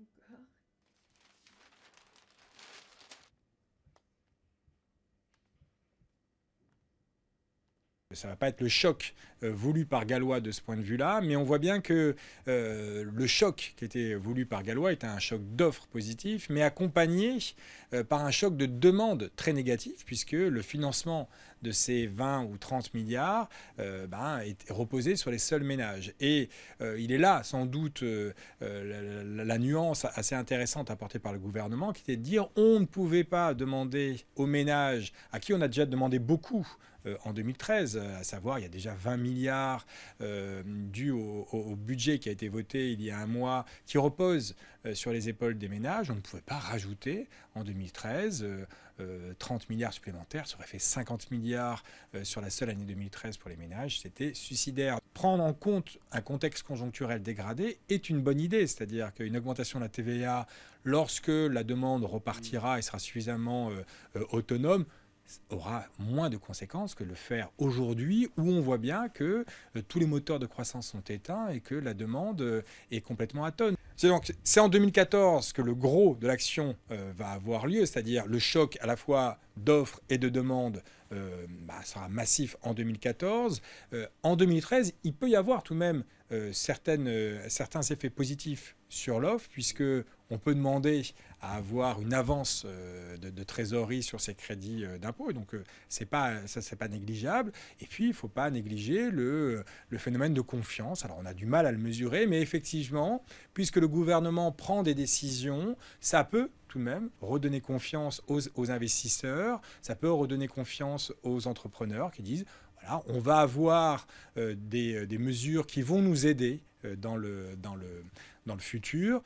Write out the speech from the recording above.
Encore. Ça ne va pas être le choc voulu par Gallois de ce point de vue-là, mais on voit bien que le choc qui était voulu par Gallois était un choc d'offres positif, mais accompagné par un choc de demande très négatif, puisque le financement de ces 20 ou 30 milliards est reposé sur les seuls ménages. Et il est là, sans doute, la nuance assez intéressante apportée par le gouvernement, qui était de dire on ne pouvait pas demander aux ménages, à qui on a déjà demandé beaucoup, en 2013, à savoir il y a déjà 20 milliards dus au budget qui a été voté il y a un mois, qui repose sur les épaules des ménages. On ne pouvait pas rajouter en 2013 30 milliards supplémentaires, ça aurait fait 50 milliards sur la seule année 2013 pour les ménages, c'était suicidaire. Prendre en compte un contexte conjoncturel dégradé est une bonne idée, c'est-à-dire qu'une augmentation de la TVA, lorsque la demande repartira et sera suffisamment autonome, aura moins de conséquences que le faire aujourd'hui, où on voit bien que tous les moteurs de croissance sont éteints et que la demande est complètement atone. C'est en 2014 que le gros de l'action va avoir lieu, c'est-à-dire le choc à la fois d'offres et de demande sera massif en 2014. En 2013, il peut y avoir tout de même certains effets positifs sur l'offre, puisque on peut demander à avoir une avance de trésorerie sur ces crédits d'impôt. Et donc, c'est pas négligeable. Et puis, il ne faut pas négliger le phénomène de confiance. Alors, on a du mal à le mesurer, mais effectivement, puisque le gouvernement prend des décisions, ça peut tout de même redonner confiance aux investisseurs, ça peut redonner confiance aux entrepreneurs qui disent voilà, on va avoir des mesures qui vont nous aider dans le futur.